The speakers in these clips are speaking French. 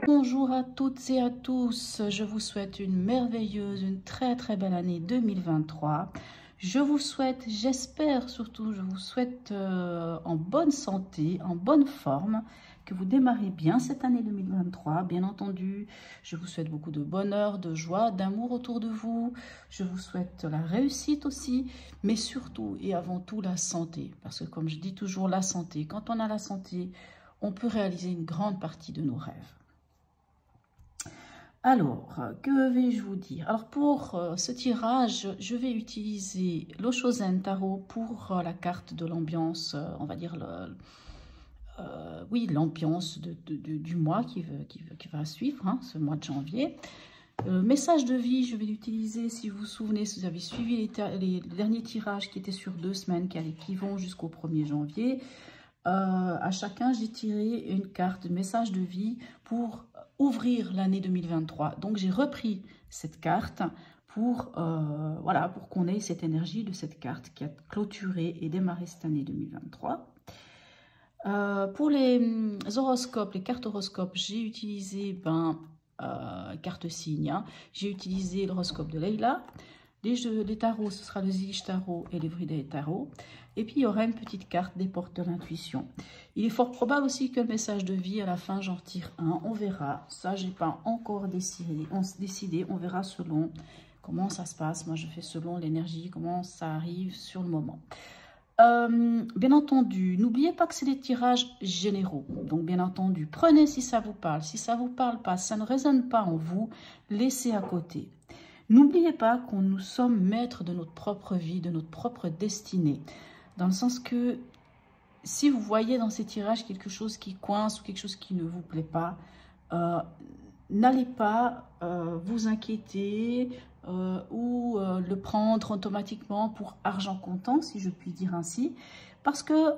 Bonjour à toutes et à tous, je vous souhaite une merveilleuse, une très belle année 2023. Je vous souhaite, j'espère surtout, je vous souhaite en bonne santé, en bonne forme, que vous démarrez bien cette année 2023. Bien entendu, je vous souhaite beaucoup de bonheur, de joie, d'amour autour de vous. Je vous souhaite la réussite aussi, mais surtout et avant tout la santé. Parce que comme je dis toujours, la santé, quand on a la santé, on peut réaliser une grande partie de nos rêves. Alors, que vais-je vous dire? Alors, pour ce tirage, je vais utiliser l'Oshozen Tarot pour la carte de l'ambiance, on va dire, oui, l'ambiance du mois qui va suivre, hein, ce mois de janvier. Message de vie, je vais l'utiliser, si vous vous souvenez, si vous avez suivi les derniers tirages qui étaient sur 2 semaines, qui vont jusqu'au 1er janvier. À chacun, j'ai tiré une carte de message de vie pour ouvrir l'année 2023. Donc, j'ai repris cette carte pour, voilà, pour qu'on ait cette énergie de cette carte qui a clôturé et démarré cette année 2023. Pour les horoscopes, les cartes horoscopes, j'ai utilisé carte signe. Hein. J'ai utilisé l'horoscope de Leila. Les tarots, ce sera le Zige Tarot et l'Everyday Tarot. Et puis, il y aura une petite carte des portes de l'intuition. Il est fort probable aussi que le message de vie, à la fin, j'en tire un. On verra. Ça, je n'ai pas encore décidé. On verra selon comment ça se passe. Moi, je fais selon l'énergie, comment ça arrive sur le moment. Bien entendu, n'oubliez pas que c'est des tirages généraux. Donc, bien entendu, prenez si ça vous parle. Si ça ne vous parle pas, ça ne résonne pas en vous, laissez à côté. N'oubliez pas qu'on nous sommes maîtres de notre propre vie, de notre propre destinée. Dans le sens que si vous voyez dans ces tirages quelque chose qui coince ou quelque chose qui ne vous plaît pas, n'allez pas vous inquiéter ou le prendre automatiquement pour argent comptant, si je puis dire ainsi. Parce que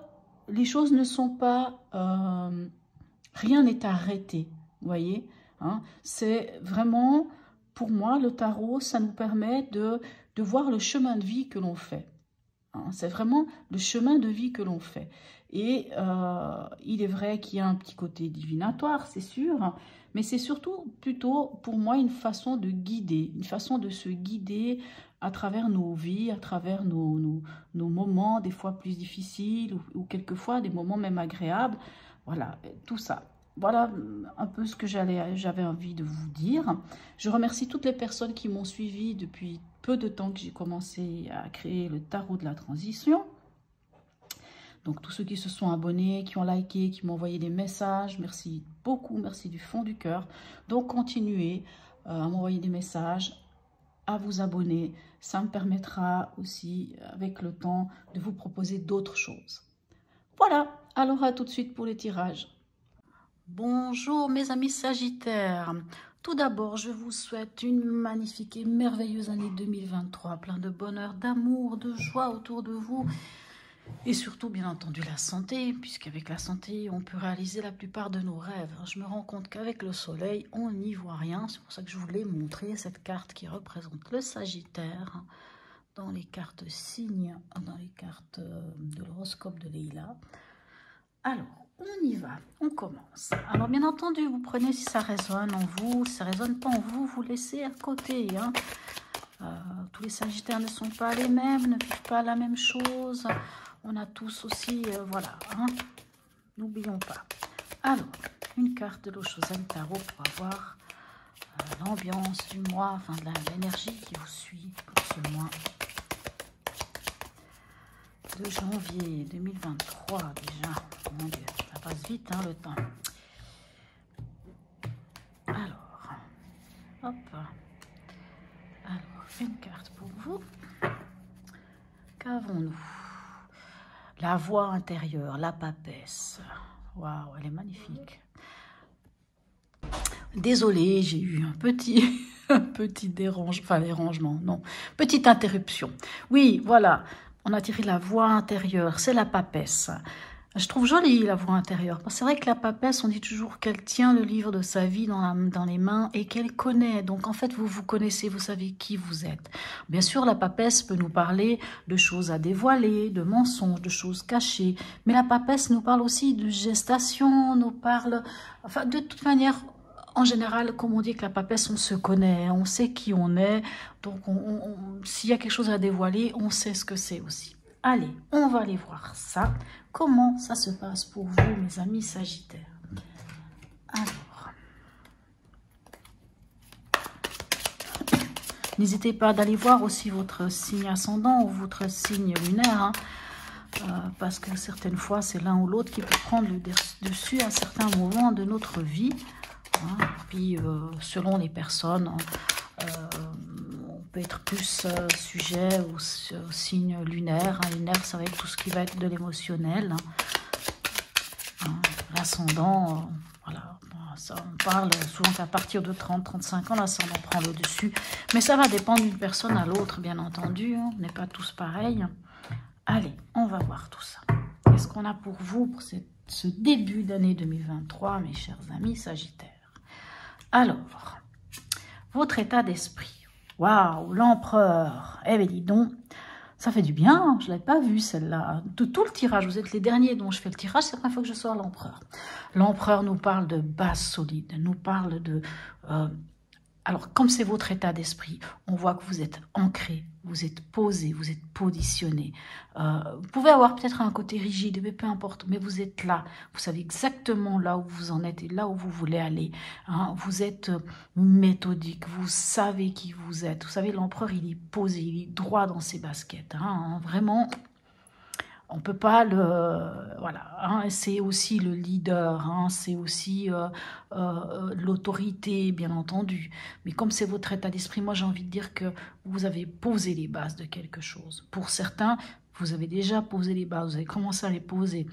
les choses ne sont pas... rien n'est arrêté, vous voyez, hein, c'est vraiment... Pour moi, le tarot, ça nous permet de voir le chemin de vie que l'on fait. Hein, c'est vraiment le chemin de vie que l'on fait. Et il est vrai qu'il y a un petit côté divinatoire, c'est sûr, mais c'est surtout plutôt pour moi une façon de guider, une façon de se guider à travers nos vies, à travers nos moments, des fois plus difficiles ou quelquefois des moments même agréables. Voilà, tout ça. Voilà un peu ce que j'avais envie de vous dire. Je remercie toutes les personnes qui m'ont suivi depuis peu de temps que j'ai commencé à créer le tarot de la transition. Donc tous ceux qui se sont abonnés, qui ont liké, qui m'ont envoyé des messages, merci beaucoup, merci du fond du cœur. Donc continuez à m'envoyer des messages, à vous abonner. Ça me permettra aussi avec le temps de vous proposer d'autres choses. Voilà, alors à tout de suite pour les tirages. Bonjour mes amis Sagittaires, tout d'abord je vous souhaite une magnifique et merveilleuse année 2023, plein de bonheur, d'amour, de joie autour de vous et surtout bien entendu la santé, puisqu'avec la santé on peut réaliser la plupart de nos rêves. Je me rends compte qu'avec le soleil on n'y voit rien, c'est pour ça que je voulais montrer cette carte qui représente le Sagittaire dans les cartes signes, dans les cartes de l'horoscope de Leila. Alors, on y va, on commence. Alors, bien entendu, vous prenez si ça résonne en vous. Si ça ne résonne pas en vous, vous laissez à côté. Hein. Tous les Sagittaires ne sont pas les mêmes, ne vivent pas la même chose. On a tous aussi, voilà, hein. N'oublions pas. Alors, une carte de l'Oshozen Tarot pour avoir l'ambiance du mois, enfin de l'énergie qui vous suit pour ce mois de janvier 2023 déjà. Mon Dieu, ça passe vite hein, le temps. Alors, hop. Alors, une carte pour vous. Qu'avons-nous? La voix intérieure, la papesse. Waouh, elle est magnifique. Désolée, j'ai eu un petit dérangement, non, petite interruption. Oui, voilà. On a tiré la voix intérieure, c'est la papesse. Je trouve jolie la voix intérieure. C'est vrai que la papesse, on dit toujours qu'elle tient le livre de sa vie dans les mains et qu'elle connaît. Donc en fait, vous vous connaissez, vous savez qui vous êtes. Bien sûr, la papesse peut nous parler de choses à dévoiler, de mensonges, de choses cachées. Mais la papesse nous parle aussi de gestation, nous parle... Enfin, de toute manière... en général, comme on dit que la papesse, on se connaît, on sait qui on est. Donc, s'il y a quelque chose à dévoiler, on sait ce que c'est aussi. Allez, on va aller voir ça. Comment ça se passe pour vous, mes amis Sagittaires? Alors, n'hésitez pas d'aller voir aussi votre signe ascendant ou votre signe lunaire, hein, parce que certaines fois, c'est l'un ou l'autre qui peut prendre le dessus à certains moments de notre vie. Hein. Puis, selon les personnes, on peut être plus sujet au signe lunaire. Hein. Lunaire, ça va être tout ce qui va être de l'émotionnel. Hein. L'ascendant, voilà. Ça, on parle souvent qu'à partir de 30-35 ans, l'ascendant prend le dessus. Mais ça va dépendre d'une personne à l'autre, bien entendu. Hein. On n'est pas tous pareils. Allez, on va voir tout ça. Qu'est-ce qu'on a pour vous pour ce début d'année 2023, mes chers amis Sagittaires? Alors, votre état d'esprit. Waouh, l'empereur. Eh bien, dis donc, ça fait du bien. Je ne l'avais pas vu, celle-là. De tout le tirage, vous êtes les derniers dont je fais le tirage, c'est la première fois que je sors l'empereur. L'empereur nous parle de base solide, nous parle de... alors, comme c'est votre état d'esprit, on voit que vous êtes ancré, vous êtes posé, vous êtes positionné. Vous pouvez avoir peut-être un côté rigide, mais peu importe, mais vous êtes là. Vous savez exactement là où vous en êtes et là où vous voulez aller. Hein. Vous êtes méthodique, vous savez qui vous êtes. Vous savez, l'empereur, il est posé, il est droit dans ses baskets. Hein. Vraiment... On ne peut pas le... voilà, hein, c'est aussi le leader, hein, c'est aussi l'autorité, bien entendu. Mais comme c'est votre état d'esprit, moi j'ai envie de dire que vous avez posé les bases de quelque chose. Pour certains, vous avez déjà posé les bases, vous avez commencé à les poser.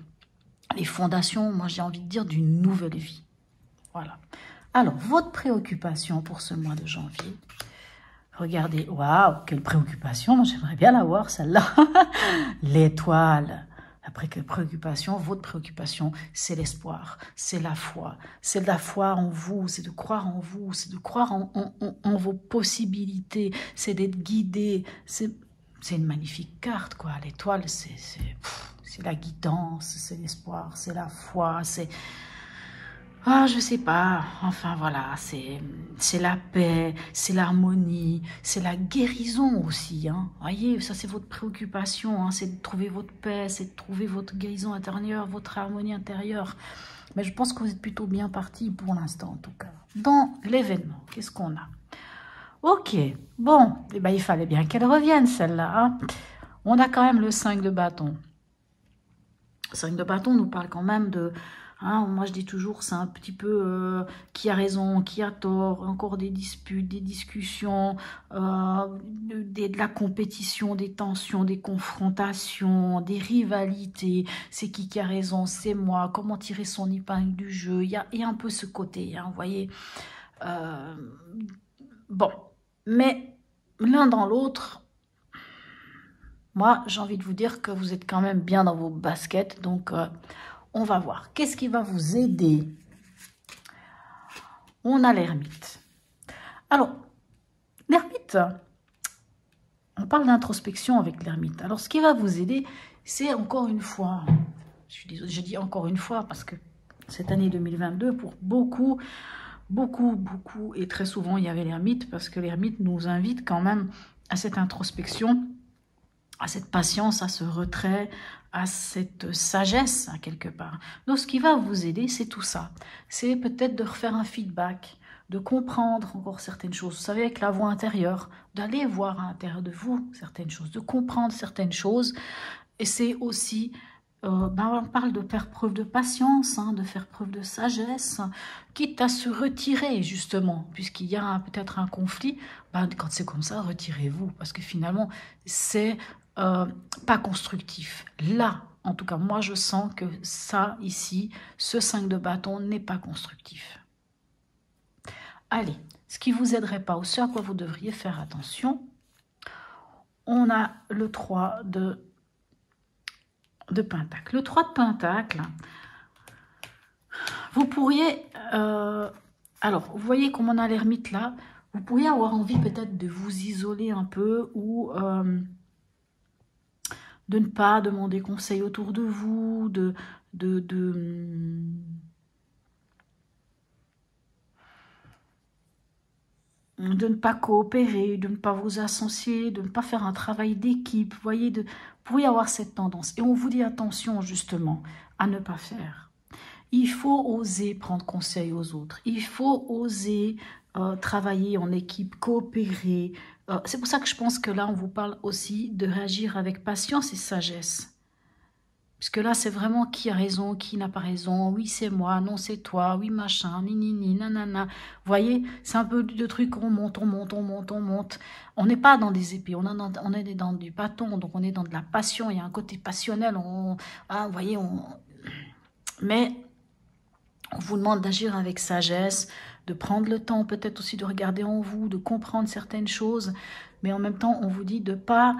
Les fondations, moi j'ai envie de dire, d'une nouvelle vie. Voilà. Alors, votre préoccupation pour ce mois de janvier... Regardez, waouh, quelle préoccupation, j'aimerais bien l'avoir celle-là. L'étoile. Après, quelle préoccupation, votre préoccupation, c'est l'espoir, c'est la foi. C'est de la foi en vous, c'est de croire en vous, c'est de croire en vos possibilités, c'est d'être guidé. C'est une magnifique carte, quoi. L'étoile, c'est la guidance, c'est l'espoir, c'est la foi, c'est... Ah, je sais pas, enfin voilà, c'est la paix, c'est l'harmonie, c'est la guérison aussi, hein. Voyez, ça c'est votre préoccupation, hein, c'est de trouver votre paix, c'est de trouver votre guérison intérieure, votre harmonie intérieure. Mais je pense que vous êtes plutôt bien parti pour l'instant en tout cas. Dans l'événement, qu'est-ce qu'on a? Ok, bon, eh ben, il fallait bien qu'elle revienne celle-là, hein. On a quand même le 5 de bâton. Le 5 de bâton nous parle quand même de... Hein, moi, je dis toujours, c'est un petit peu qui a raison, qui a tort, encore des disputes, des discussions, de la compétition, des tensions, des confrontations, des rivalités. C'est qui a raison, c'est moi, comment tirer son épingle du jeu. Il y a un peu ce côté, hein, vous voyez. Bon, mais l'un dans l'autre, moi, j'ai envie de vous dire que vous êtes quand même bien dans vos baskets, donc... on va voir. Qu'est-ce qui va vous aider? On a l'ermite. Alors, l'ermite, on parle d'introspection avec l'ermite. Alors, ce qui va vous aider, c'est encore une fois, je dis encore une fois parce que cette année 2022, pour beaucoup, et très souvent, il y avait l'ermite parce que l'ermite nous invite quand même à cette introspection, à cette patience, à ce retrait, à cette sagesse, hein, quelque part. Donc, ce qui va vous aider, c'est tout ça. C'est peut-être de refaire un feedback, de comprendre encore certaines choses. Vous savez, avec la voix intérieure, d'aller voir à l'intérieur de vous certaines choses, de comprendre certaines choses. Et c'est aussi, on parle de faire preuve de patience, hein, de faire preuve de sagesse, quitte à se retirer, justement, puisqu'il y a peut-être un conflit. Quand c'est comme ça, retirez-vous, parce que finalement, c'est... pas constructif. Là, en tout cas, moi, je sens que ça, ici, ce 5 de bâton n'est pas constructif. Allez, ce qui ne vous aiderait pas, ou ce à quoi vous devriez faire attention, on a le 3 de Pentacle. Le 3 de Pentacle, vous pourriez... alors, vous voyez comme on a l'ermite là, vous pourriez avoir envie peut-être de vous isoler un peu, ou... de ne pas demander conseil autour de vous, de ne pas coopérer, de ne pas vous associer, de ne pas faire un travail d'équipe. Vous voyez, vous pourriez avoir cette tendance. Et on vous dit attention justement à ne pas faire. Il faut oser prendre conseil aux autres. Il faut oser travailler en équipe, coopérer. C'est pour ça que je pense que là, on vous parle aussi de réagir avec patience et sagesse. Puisque là, c'est vraiment qui a raison, qui n'a pas raison. Oui, c'est moi, non, c'est toi. Oui, machin, ni, nanana. Vous voyez, c'est un peu de trucs, on monte, on monte, on monte, on monte. On n'est pas dans des épées, on est dans du bâton, donc on est dans de la passion. Il y a un côté passionnel. Vous voyez, mais on vous demande d'agir avec sagesse, de prendre le temps peut-être aussi de regarder en vous, de comprendre certaines choses. Mais en même temps, on vous dit de ne pas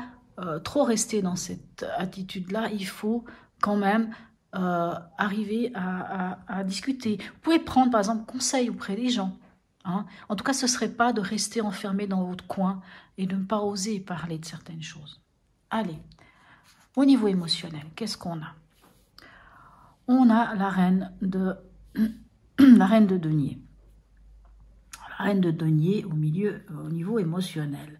trop rester dans cette attitude-là. Il faut quand même arriver à discuter. Vous pouvez prendre par exemple conseil auprès des gens. Hein. En tout cas, ce ne serait pas de rester enfermé dans votre coin et de ne pas oser parler de certaines choses. Allez, au niveau émotionnel, qu'est-ce qu'on a? On a la reine de denier. La reine de denier au niveau émotionnel.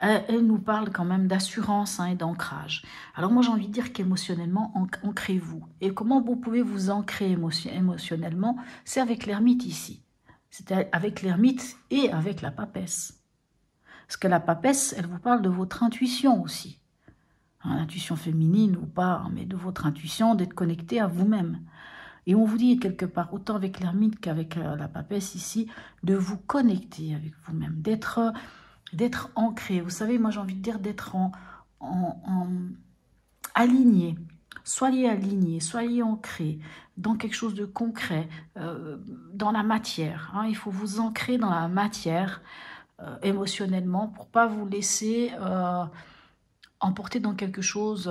Elle nous parle quand même d'assurance et d'ancrage. Alors moi j'ai envie de dire qu'émotionnellement, ancrez-vous. Et comment vous pouvez vous ancrer émotionnellement? C'est avec l'ermite ici. C'est avec l'ermite et avec la papesse. Parce que la papesse, elle vous parle de votre intuition aussi. L'intuition féminine ou pas, mais de votre intuition, d'être connecté à vous-même. Et on vous dit quelque part, autant avec l'ermite qu'avec la papesse ici, de vous connecter avec vous-même, d'être ancré. Vous savez, moi j'ai envie de dire d'être aligné. Soyez aligné, soyez ancré dans quelque chose de concret, dans la matière. Il faut vous ancrer dans la matière émotionnellement pour ne pas vous laisser emporter dans quelque chose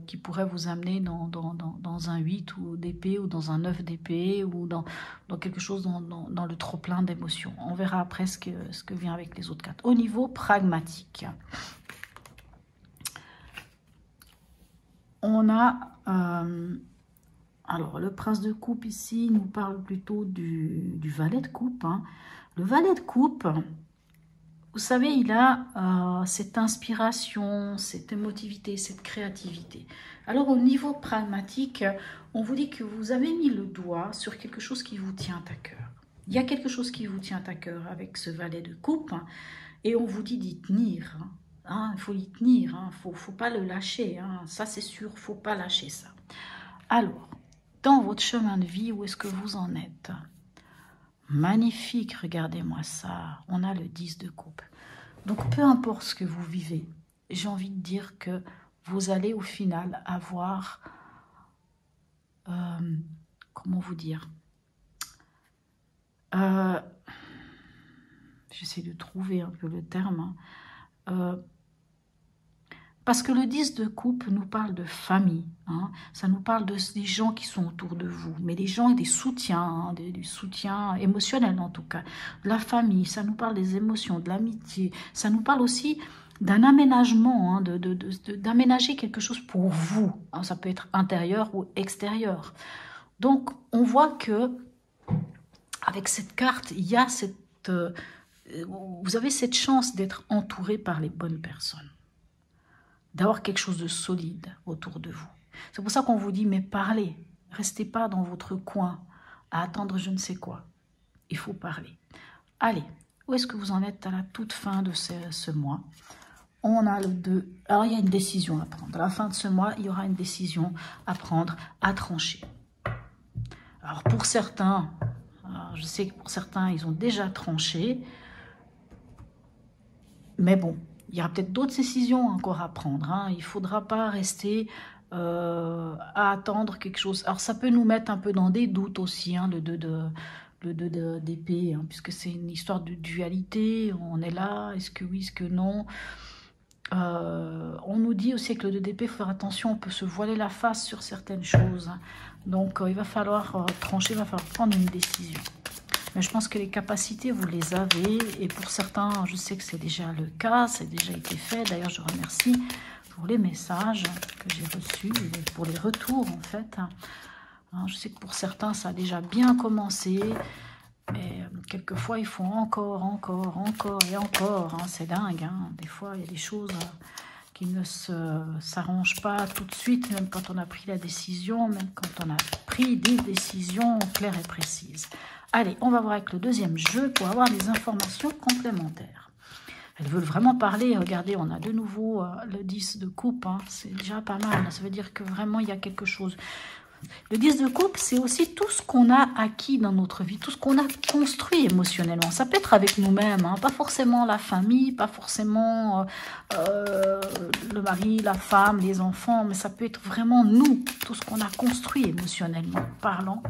qui pourrait vous amener dans un 8 ou d'épée ou dans un 9 d'épée ou dans quelque chose dans le trop-plein d'émotions. On verra après ce que vient avec les autres cartes. Au niveau pragmatique, on a... alors, le prince de coupe ici nous parle plutôt du valet de coupe. Hein. Le valet de coupe... Vous savez, il a cette inspiration, cette émotivité, cette créativité. Alors, au niveau pragmatique, on vous dit que vous avez mis le doigt sur quelque chose qui vous tient à cœur. Il y a quelque chose qui vous tient à cœur avec ce valet de coupe et on vous dit d'y tenir. Il faut y tenir, faut pas le lâcher. Ça, c'est sûr, il ne faut pas lâcher ça. Alors, dans votre chemin de vie, où est-ce que vous en êtes ? Magnifique, regardez-moi ça. On a le 10 de coupe. Donc, peu importe ce que vous vivez, j'ai envie de dire que vous allez au final avoir... comment vous dire j'essaie de trouver un peu le terme. Parce que le 10 de coupe nous parle de famille. Ça nous parle des gens qui sont autour de vous. Mais des gens et des soutiens, du soutien émotionnel en tout cas. De la famille, ça nous parle des émotions, de l'amitié. Ça nous parle aussi d'un aménagement, d'aménager quelque chose pour vous. Ça peut être intérieur ou extérieur. Donc, on voit que avec cette carte, il y a vous avez cette chance d'être entouré par les bonnes personnes. D'avoir quelque chose de solide autour de vous. C'est pour ça qu'on vous dit, mais parlez. Restez pas dans votre coin à attendre je ne sais quoi. Il faut parler. Allez, où est-ce que vous en êtes à la toute fin de ce mois? On a le 2. Alors, il y a une décision à prendre. À la fin de ce mois, il y aura une décision à prendre, à trancher. Alors, pour certains, je sais que pour certains, ils ont déjà tranché. Mais bon, il y aura peut-être d'autres décisions encore à prendre. Il ne faudra pas rester à attendre quelque chose. Alors, ça peut nous mettre un peu dans des doutes aussi, le 2 d'épée, puisque c'est une histoire de dualité. On est là, est-ce que oui, est-ce que non? On nous dit aussi que le 2 d'épée, il faut faire attention, on peut se voiler la face sur certaines choses. Donc, il va falloir trancher, il va falloir prendre une décision. Mais je pense que les capacités, vous les avez. Et pour certains, je sais que c'est déjà le cas, ça a déjà été fait. D'ailleurs, je remercie pour les messages que j'ai reçus, pour les retours en fait. Je sais que pour certains, ça a déjà bien commencé. Mais quelquefois, il faut encore et encore. Hein, c'est dingue. Hein. Des fois, il y a des choses qui ne s'arrangent pas tout de suite, même quand on a pris la décision, même quand on a pris des décisions claires et précises. Allez, on va voir avec le deuxième jeu pour avoir des informations complémentaires. Elles veulent vraiment parler. Regardez, on a de nouveau le 10 de coupe. Hein, c'est déjà pas mal. Ça veut dire que vraiment, il y a quelque chose. Le 10 de coupe, c'est aussi tout ce qu'on a acquis dans notre vie, tout ce qu'on a construit émotionnellement. Ça peut être avec nous-mêmes, hein, pas forcément la famille, pas forcément le mari, la femme, les enfants, mais ça peut être vraiment nous, tout ce qu'on a construit émotionnellement parlant.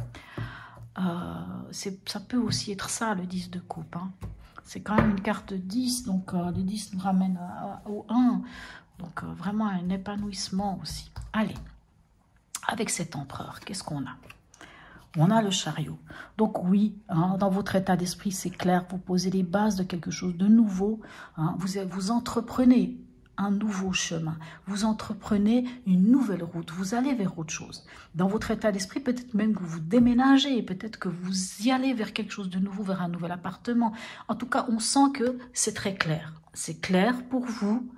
Ça peut aussi être ça, le 10 de coupe. Hein. C'est quand même une carte 10, donc le 10 nous ramène au 1, donc vraiment un épanouissement aussi. Allez. Avec cet empereur, qu'est-ce qu'on a? On a le chariot. Donc oui, hein, dans votre état d'esprit, c'est clair, vous posez les bases de quelque chose de nouveau. Hein, vous entreprenez un nouveau chemin. Vous entreprenez une nouvelle route. Vous allez vers autre chose. Dans votre état d'esprit, peut-être même que vous déménagez. Peut-être que vous y allez vers quelque chose de nouveau, vers un nouvel appartement. En tout cas, on sent que c'est très clair. C'est clair pour vous.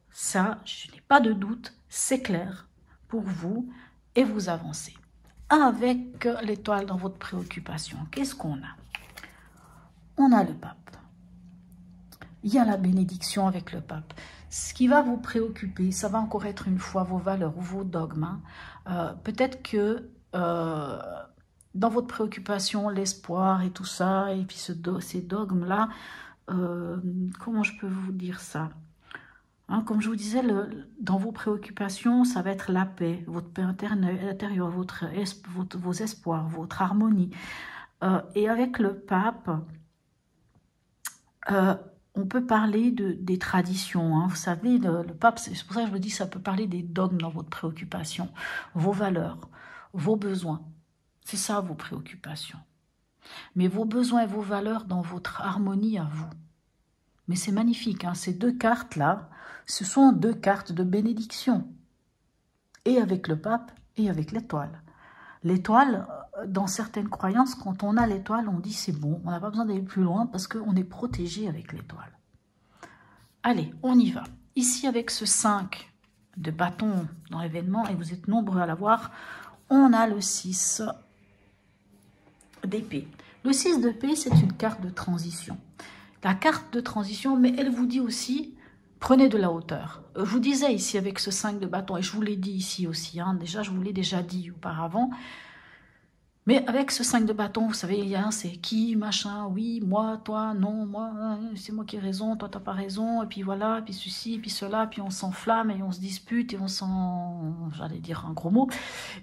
Ça, je n'ai pas de doute. C'est clair pour vous. Et vous avancez. Avec l'étoile dans votre préoccupation, qu'est-ce qu'on a? On a le pape. Il y a la bénédiction avec le pape. Ce qui va vous préoccuper, ça va encore être une fois vos valeurs ou vos dogmes. Hein. Peut-être que dans votre préoccupation, l'espoir et tout ça, et puis ces dogmes-là, comment je peux vous dire ça? Hein, comme je vous disais, dans vos préoccupations, ça va être la paix, votre paix intérieure, vos espoirs, votre harmonie. Et avec le pape, on peut parler des traditions. Hein. Vous savez, le pape, c'est pour ça que je vous dis, ça peut parler des dogmes dans votre préoccupation, vos valeurs, vos besoins. C'est ça vos préoccupations. Mais vos besoins et vos valeurs dans votre harmonie à vous. Mais c'est magnifique, hein, ces deux cartes-là, ce sont deux cartes de bénédiction. Et avec le pape et avec l'étoile. L'étoile, dans certaines croyances, quand on a l'étoile, on dit c'est bon, on n'a pas besoin d'aller plus loin parce qu'on est protégé avec l'étoile. Allez, on y va. Ici, avec ce 5 de bâton dans l'événement, et vous êtes nombreux à l'avoir, on a le 6 d'épée. Le 6 d'épée, c'est une carte de transition. La carte de transition, mais elle vous dit aussi, prenez de la hauteur. Je vous disais ici avec ce 5 de bâton, et je vous l'ai dit ici aussi, hein, déjà je vous l'ai déjà dit auparavant, mais avec ce 5 de bâton, vous savez, il y a c'est qui, machin, oui, moi, toi, non, moi, c'est moi qui ai raison, toi t'as pas raison, et puis voilà, puis ceci, puis cela, puis on s'enflamme et on se dispute et on s'en... j'allais dire un gros mot,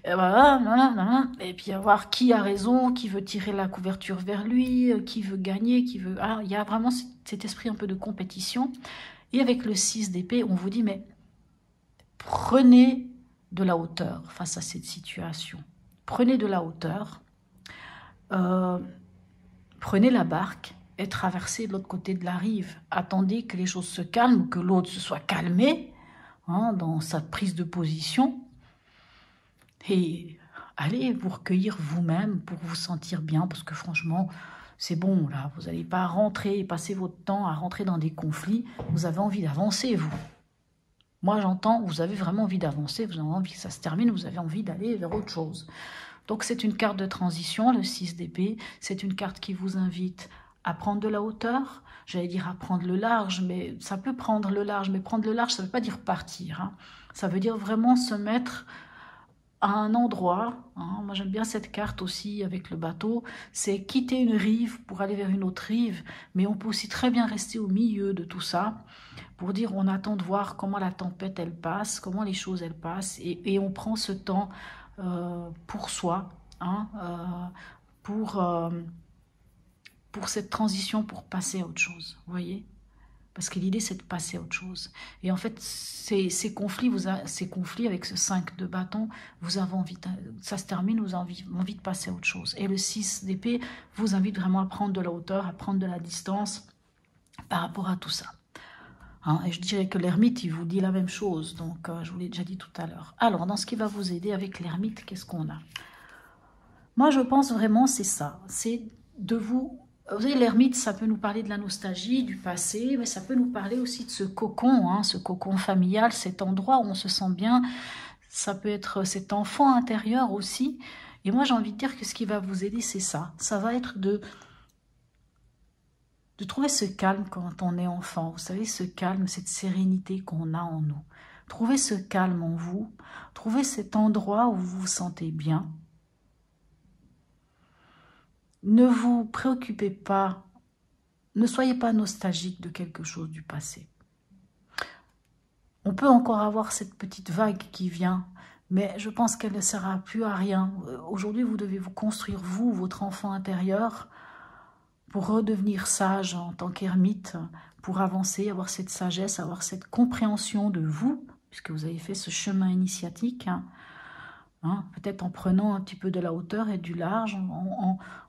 et voilà, et puis à voir qui a raison, qui veut tirer la couverture vers lui, qui veut gagner, qui veut... Ah, il y a vraiment cet esprit un peu de compétition, et avec le 6 d'épée, on vous dit, mais prenez de la hauteur face à cette situation. Prenez de la hauteur, prenez la barque et traversez de l'autre côté de la rive. Attendez que les choses se calment, que l'autre se soit calmé hein, dans sa prise de position. Et allez vous recueillir vous-même pour vous sentir bien, parce que franchement, c'est bon, là, vous n'allez pas rentrer et passer votre temps à rentrer dans des conflits. Vous avez envie d'avancer, vous. Moi, j'entends, vous avez vraiment envie d'avancer, vous avez envie que ça se termine, vous avez envie d'aller vers autre chose. Donc, c'est une carte de transition, le 6 d'épée. C'est une carte qui vous invite à prendre de la hauteur. J'allais dire à prendre le large, mais ça peut prendre le large. Mais prendre le large, ça ne veut pas dire partir. Hein. Ça veut dire vraiment se mettre à un endroit. Hein. Moi, j'aime bien cette carte aussi avec le bateau. C'est quitter une rive pour aller vers une autre rive. Mais on peut aussi très bien rester au milieu de tout ça. Pour dire, on attend de voir comment la tempête, elle passe, comment les choses, elles passent, et on prend ce temps pour soi, hein, pour cette transition, pour passer à autre chose, vous voyez? Parce que l'idée, c'est de passer à autre chose. Et en fait, ces conflits avec ce 5 de bâton, vous avez envie, ça se termine, vous avez envie de passer à autre chose. Et le 6 d'épée vous invite vraiment à prendre de la hauteur, à prendre de la distance par rapport à tout ça. Hein, et je dirais que l'ermite, il vous dit la même chose, donc je vous l'ai déjà dit tout à l'heure. Alors, dans ce qui va vous aider avec l'ermite, qu'est-ce qu'on a? Moi, je pense vraiment c'est ça, c'est de vous vous savez, l'ermite, ça peut nous parler de la nostalgie, du passé, mais ça peut nous parler aussi de ce cocon, hein, ce cocon familial, cet endroit où on se sent bien. Ça peut être cet enfant intérieur aussi. Et moi, j'ai envie de dire que ce qui va vous aider, c'est ça. Ça va être de trouver ce calme quand on est enfant. Vous savez, ce calme, cette sérénité qu'on a en nous. Trouvez ce calme en vous. Trouvez cet endroit où vous vous sentez bien. Ne vous préoccupez pas, ne soyez pas nostalgique de quelque chose du passé. On peut encore avoir cette petite vague qui vient, mais je pense qu'elle ne sert plus à rien. Aujourd'hui, vous devez vous construire, vous, votre enfant intérieur, pour redevenir sage en tant qu'ermite, pour avancer, avoir cette sagesse, avoir cette compréhension de vous, puisque vous avez fait ce chemin initiatique, hein, peut-être en prenant un petit peu de la hauteur et du large,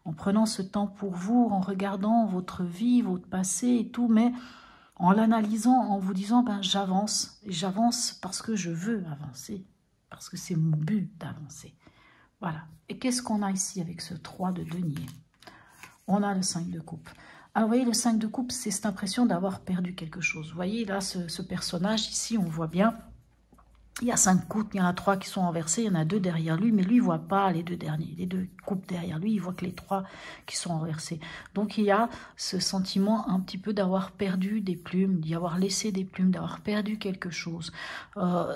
en prenant ce temps pour vous, en regardant votre vie, votre passé et tout, mais en l'analysant, en vous disant, ben, j'avance, et j'avance parce que je veux avancer, parce que c'est mon but d'avancer. Voilà. Et qu'est-ce qu'on a ici avec ce 3 de denier? On a le 5 de coupe. Alors, vous voyez, le 5 de coupe, c'est cette impression d'avoir perdu quelque chose. Vous voyez, là, ce personnage, ici, on voit bien, il y a 5 coupes, il y en a 3 qui sont renversées, il y en a 2 derrière lui, mais lui, il ne voit pas les 2 derniers, les 2 coupes derrière lui, il voit que les 3 qui sont renversées. Donc, il y a ce sentiment un petit peu d'avoir perdu des plumes, d'y avoir laissé des plumes, d'avoir perdu quelque chose.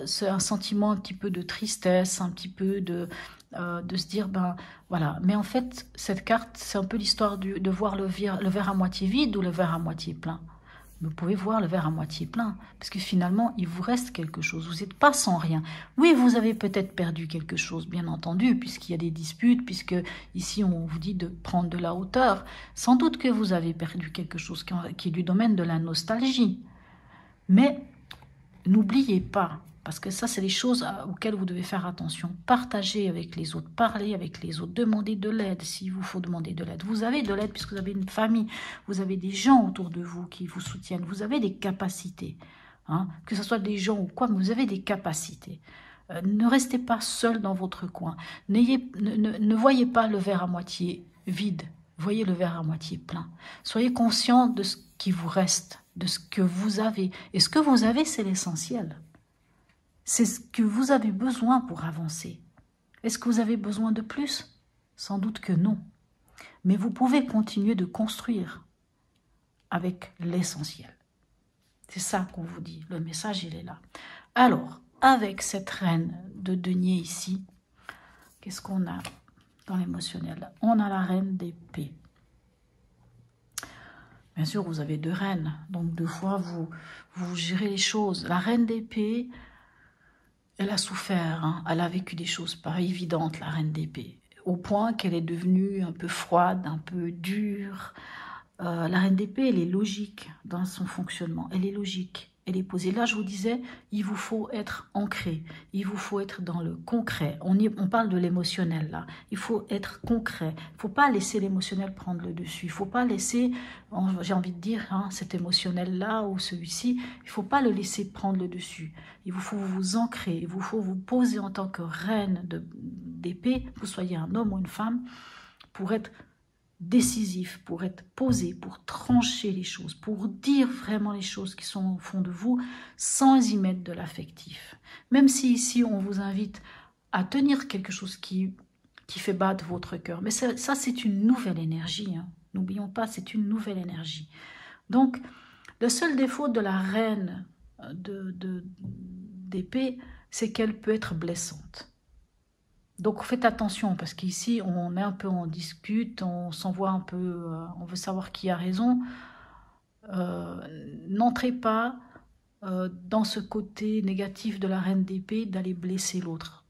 C'est un sentiment un petit peu de tristesse, un petit peu de se dire, ben voilà. Mais en fait, cette carte, c'est un peu l'histoire de voir le verre à moitié vide ou le verre à moitié plein. Vous pouvez voir le verre à moitié plein, parce que finalement, il vous reste quelque chose. Vous n'êtes pas sans rien. Oui, vous avez peut-être perdu quelque chose, bien entendu, puisqu'il y a des disputes, puisque ici, on vous dit de prendre de la hauteur. Sans doute que vous avez perdu quelque chose qui est du domaine de la nostalgie. Mais n'oubliez pas, parce que ça, c'est les choses auxquelles vous devez faire attention. Partagez avec les autres, parlez avec les autres, demandez de l'aide s'il vous faut demander de l'aide. Vous avez de l'aide puisque vous avez une famille, vous avez des gens autour de vous qui vous soutiennent, vous avez des capacités, hein, que ce soit des gens ou quoi, mais vous avez des capacités. Ne restez pas seul dans votre coin. Ne voyez pas le verre à moitié vide, voyez le verre à moitié plein. Soyez conscient de ce qui vous reste, de ce que vous avez. Et ce que vous avez, c'est l'essentiel. C'est ce que vous avez besoin pour avancer. Est-ce que vous avez besoin de plus? Sans doute que non. Mais vous pouvez continuer de construire avec l'essentiel. C'est ça qu'on vous dit. Le message, il est là. Alors, avec cette reine de denier ici, qu'est-ce qu'on a dans l'émotionnel? On a la reine d'épée. Bien sûr, vous avez 2 reines. Donc, 2 fois, vous gérez les choses. La reine d'épée, elle a souffert, hein. Elle a vécu des choses pas évidentes, la reine d'épée, au point qu'elle est devenue un peu froide, un peu dure. La reine d'épée, elle est logique dans son fonctionnement, elle est logique, elle est posée. Là, je vous disais, il vous faut être ancré, il vous faut être dans le concret. On parle de l'émotionnel, là. Il faut être concret. Il ne faut pas laisser l'émotionnel prendre le dessus. Il ne faut pas laisser, j'ai envie de dire, hein, cet émotionnel-là ou celui-ci, il ne faut pas le laisser prendre le dessus. Il vous faut vous ancrer, il vous faut vous poser en tant que reine d'épée, que vous soyez un homme ou une femme, pour être décisif, pour être posé, pour trancher les choses, pour dire vraiment les choses qui sont au fond de vous, sans y mettre de l'affectif. Même si ici on vous invite à tenir quelque chose qui fait battre votre cœur. Mais ça c'est une nouvelle énergie, hein. N'oublions pas, c'est une nouvelle énergie. Donc, le seul défaut de la reine d'épée, c'est qu'elle peut être blessante. Donc faites attention, parce qu'ici on est un peu en discute, on s'envoie un peu, on veut savoir qui a raison. N'entrez pas dans ce côté négatif de la reine d'épée, d'aller blesser l'autre.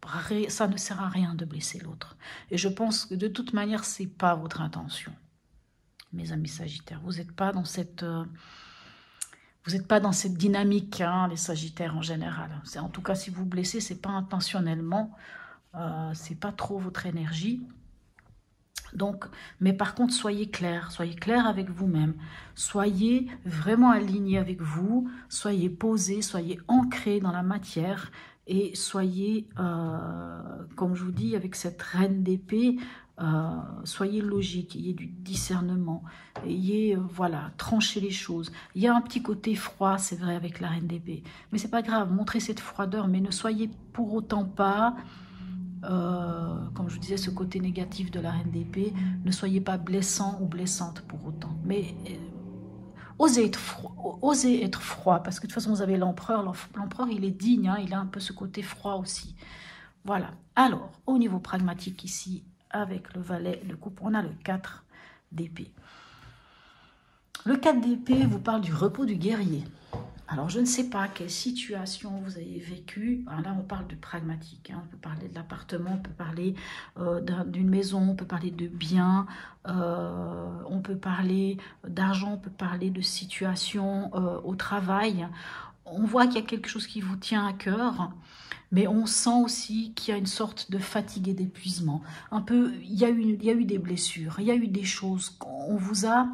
Ça ne sert à rien de blesser l'autre. Et je pense que de toute manière, ce n'est pas votre intention, mes amis Sagittaires. Vous n'êtes pas dans cette... vous n'êtes pas dans cette dynamique, hein, les Sagittaires en général. En tout cas, si vous blessez, ce n'est pas intentionnellement. C'est pas trop votre énergie. Donc, mais par contre, soyez clair avec vous-même, soyez vraiment aligné avec vous, soyez posé, soyez ancré dans la matière et soyez, comme je vous dis, avec cette reine d'épée, soyez logique, ayez du discernement, ayez, voilà, tranchez les choses. Il y a un petit côté froid, c'est vrai, avec la reine d'épée. Mais c'est pas grave, montrez cette froideur, mais ne soyez pour autant pas, comme je vous disais, ce côté négatif de la reine d'épée, ne soyez pas blessant ou blessante pour autant. Mais osez être froid, parce que de toute façon, vous avez l'empereur. L'empereur, il est digne, hein, il a un peu ce côté froid aussi. Voilà. Alors, au niveau pragmatique ici, avec le valet de coupe, on a le 4 d'épée. Le 4 d'épée vous parle du repos du guerrier. Alors, je ne sais pas quelle situation vous avez vécue. Alors là, on parle de pragmatique. Hein. On peut parler de l'appartement, on peut parler d'une maison, on peut parler de biens, on peut parler d'argent, on peut parler de situation au travail. On voit qu'il y a quelque chose qui vous tient à cœur, mais on sent aussi qu'il y a une sorte de fatigue et d'épuisement. Un peu, il y a eu des blessures, il y a eu des choses. On vous a...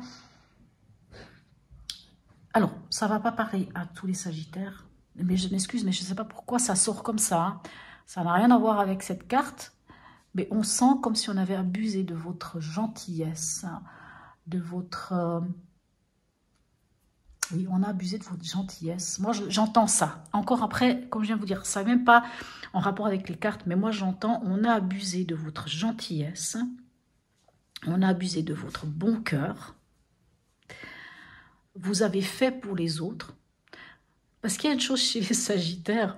Alors, ça ne va pas parler à tous les Sagittaires, mais je m'excuse, mais je ne sais pas pourquoi ça sort comme ça. Ça n'a rien à voir avec cette carte, mais on sent comme si on avait abusé de votre gentillesse, de votre... Oui, on a abusé de votre gentillesse. Moi, j'entends ça. Encore après, comme je viens de vous dire, ça n'est même pas en rapport avec les cartes, mais moi, j'entends, on a abusé de votre gentillesse, on a abusé de votre bon cœur, vous avez fait pour les autres. Parce qu'il y a une chose chez les Sagittaires,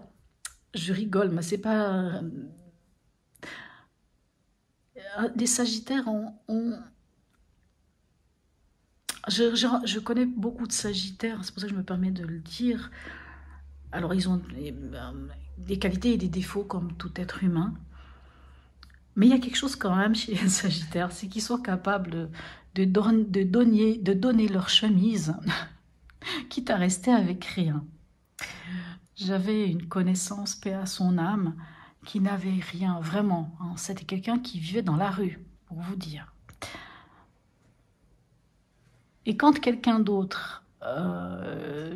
je rigole, mais c'est pas... Les Sagittaires ont... Je connais beaucoup de Sagittaires, c'est pour ça que je me permets de le dire. Alors, ils ont des qualités et des défauts comme tout être humain. Mais il y a quelque chose quand même chez les Sagittaires, c'est qu'ils sont capables de donner leur chemise, quitte à rester avec rien. J'avais une connaissance, paix à son âme, qui n'avait rien, vraiment. Hein. C'était quelqu'un qui vivait dans la rue, pour vous dire. Et quand quelqu'un d'autre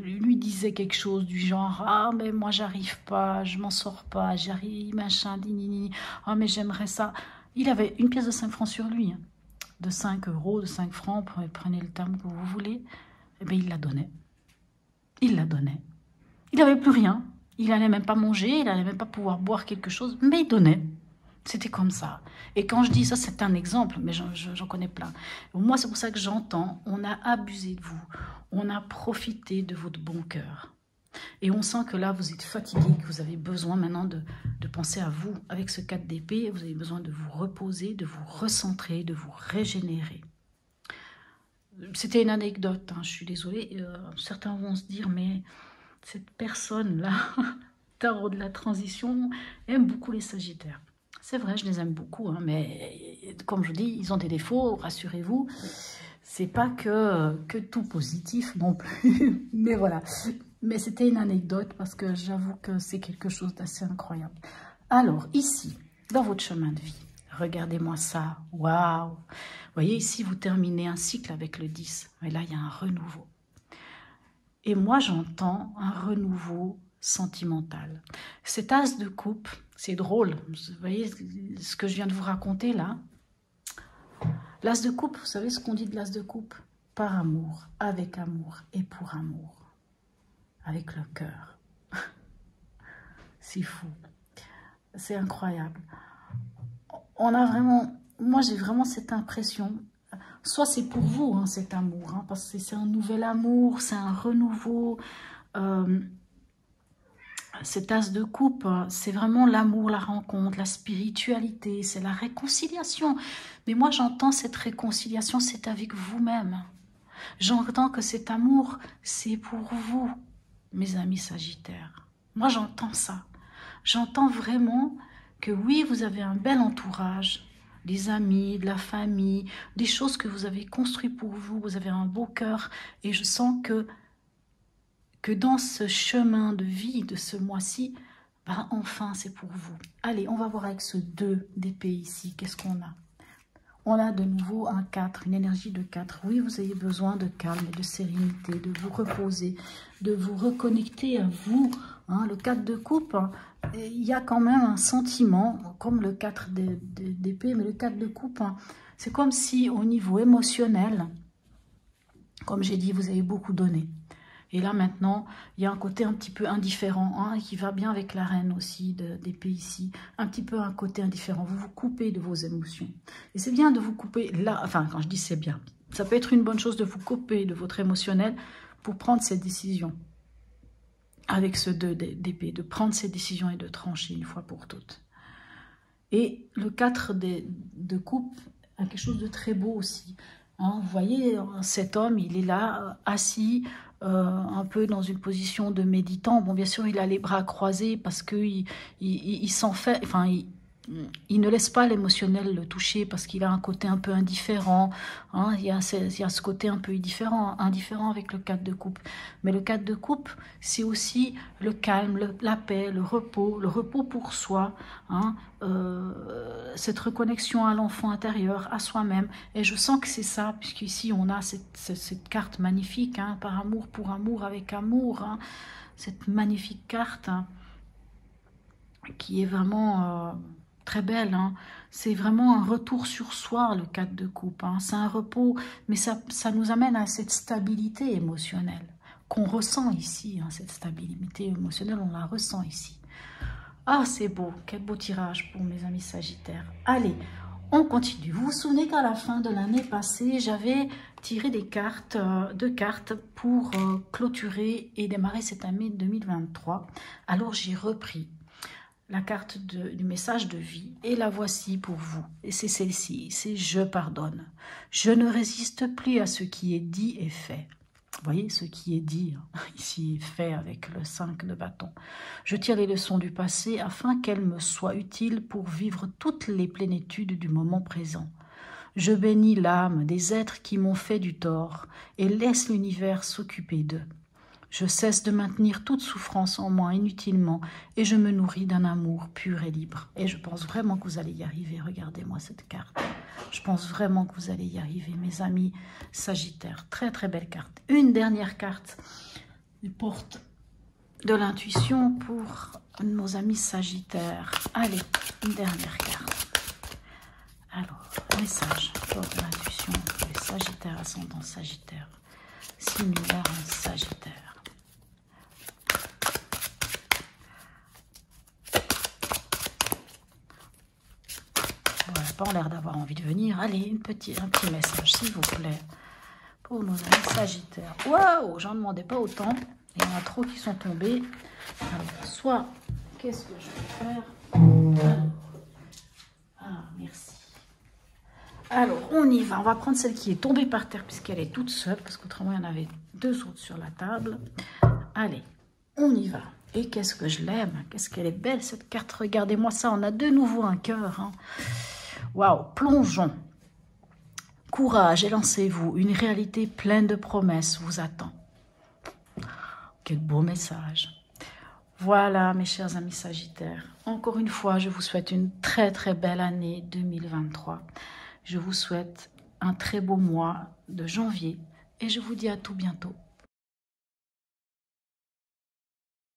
lui disait quelque chose du genre « Ah, mais moi, j'arrive pas, je m'en sors pas, j'arrive, machin, dinini, ah, mais j'aimerais ça », il avait une pièce de 5 francs sur lui, hein, de 5 euros, de 5 francs, prenez le terme que vous voulez, et bien il la donnait. Il la donnait. Il n'avait plus rien, il n'allait même pas manger, il n'allait même pas pouvoir boire quelque chose, mais il donnait. C'était comme ça. Et quand je dis ça, c'est un exemple, mais j'en connais plein. Moi, c'est pour ça que j'entends, on a abusé de vous, on a profité de votre bon cœur. Et on sent que là, vous êtes fatigué, que vous avez besoin maintenant de penser à vous. Avec ce 4 d'épée, vous avez besoin de vous reposer, de vous recentrer, de vous régénérer. C'était une anecdote, hein, je suis désolée. Certains vont se dire, mais cette personne-là, tarot de la transition, aime beaucoup les Sagittaires. C'est vrai, je les aime beaucoup, hein, mais comme je dis, ils ont des défauts, rassurez-vous. C'est pas que tout positif non plus, mais voilà. Mais c'était une anecdote parce que j'avoue que c'est quelque chose d'assez incroyable. Alors, ici, dans votre chemin de vie, regardez-moi ça, waouh! Vous voyez, ici, vous terminez un cycle avec le 10, et là, il y a un renouveau. Et moi, j'entends un renouveau sentimental. Cet as de coupe, c'est drôle. Vous voyez ce que je viens de vous raconter là? L'as de coupe, vous savez ce qu'on dit de l'as de coupe? Par amour, avec amour et pour amour. Avec le cœur. C'est fou. C'est incroyable. On a vraiment... Moi, j'ai vraiment cette impression... Soit c'est pour vous, hein, cet amour, hein, parce que c'est un nouvel amour, c'est un renouveau. Cet as de coupe, c'est vraiment l'amour, la rencontre, la spiritualité, c'est la réconciliation. Mais moi, j'entends cette réconciliation, c'est avec vous-même. J'entends que cet amour, c'est pour vous, mes amis Sagittaires. Moi, j'entends ça. J'entends vraiment que oui, vous avez un bel entourage, des amis, de la famille, des choses que vous avez construites pour vous, vous avez un beau cœur, et je sens que dans ce chemin de vie de ce mois-ci, ben enfin c'est pour vous. Allez, on va voir avec ce 2 d'épée ici, qu'est-ce qu'on a? On a de nouveau un 4, une énergie de 4. Oui, vous avez besoin de calme et de sérénité, de vous reposer, de vous reconnecter à vous, Hein, le 4 de coupe, hein, il y a quand même un sentiment, comme le 4 d'épée, mais le 4 de coupe, hein, c'est comme si au niveau émotionnel, comme j'ai dit, vous avez beaucoup donné. Et là, maintenant, il y a un côté un petit peu indifférent, hein, qui va bien avec la reine aussi d'épée ici. Un petit peu un côté indifférent. Vous vous coupez de vos émotions. Et c'est bien de vous couper là. Enfin, quand je dis c'est bien, ça peut être une bonne chose de vous couper de votre émotionnel pour prendre cette décision. Avec ce 2 d'épée, de prendre ces décisions et de trancher une fois pour toutes. Et le 4 de coupe a quelque chose de très beau aussi. Hein, vous voyez, cet homme, il est là, assis, un peu dans une position de méditant. Bon, bien sûr, il a les bras croisés parce qu'il s'en fait... Enfin, il ne laisse pas l'émotionnel le toucher parce qu'il a un côté un peu indifférent. Hein, il y a ce côté un peu indifférent avec le 4 de coupe. Mais le 4 de coupe, c'est aussi le calme, la paix, le repos pour soi. Hein, cette reconnexion à l'enfant intérieur, à soi-même. Et je sens que c'est ça, puisqu'ici on a cette carte magnifique, hein, par amour, pour amour, avec amour. Hein, cette magnifique carte, hein, qui est vraiment... très belle, hein. C'est vraiment un retour sur soi, le 4 de coupe. Hein. C'est un repos, mais ça nous amène à cette stabilité émotionnelle qu'on ressent ici. Hein. Cette stabilité émotionnelle, on la ressent ici. Ah, c'est beau. Quel beau tirage pour mes amis Sagittaires. Allez, on continue. Vous vous souvenez qu'à la fin de l'année passée, j'avais tiré des cartes, deux cartes pour clôturer et démarrer cette année 2023. Alors, j'ai repris la carte du message de vie, et la voici pour vous. Et c'est celle-ci, c'est « Je pardonne ». Je ne résiste plus à ce qui est dit et fait. Vous voyez, ce qui est dit, ici, fait avec le 5 de bâton. Je tire les leçons du passé afin qu'elles me soient utiles pour vivre toutes les plénitudes du moment présent. Je bénis l'âme des êtres qui m'ont fait du tort et laisse l'univers s'occuper d'eux. Je cesse de maintenir toute souffrance en moi inutilement et je me nourris d'un amour pur et libre. Et je pense vraiment que vous allez y arriver. Regardez-moi cette carte. Je pense vraiment que vous allez y arriver, mes amis Sagittaires. Très, très belle carte. Une dernière carte. Elle porte de l'intuition pour nos amis Sagittaires. Allez, une dernière carte. Alors, message porte de l'intuition pour les Sagittaires, ascendant Sagittaire. Similaire en Sagittaire. Voilà, pas l'air d'avoir envie de venir. Allez, un petit message, s'il vous plaît, pour nos amis Sagittaires. Waouh, j'en demandais pas autant. Il y en a trop qui sont tombés. Alors, soit, qu'est-ce que je vais faire? Ah, merci. Alors, on y va. On va prendre celle qui est tombée par terre puisqu'elle est toute seule, parce qu'autrement, il y en avait deux autres sur la table. Allez, on y va. Et qu'est-ce que je l'aime. Qu'est-ce qu'elle est belle, cette carte. Regardez-moi ça. On a de nouveau un cœur. Hein. Waouh, plongeons. Courage, élancez-vous. Une réalité pleine de promesses vous attend. Quel beau message. Voilà, mes chers amis Sagittaires. Encore une fois, je vous souhaite une très, très belle année 2023. Je vous souhaite un très beau mois de janvier et je vous dis à tout bientôt.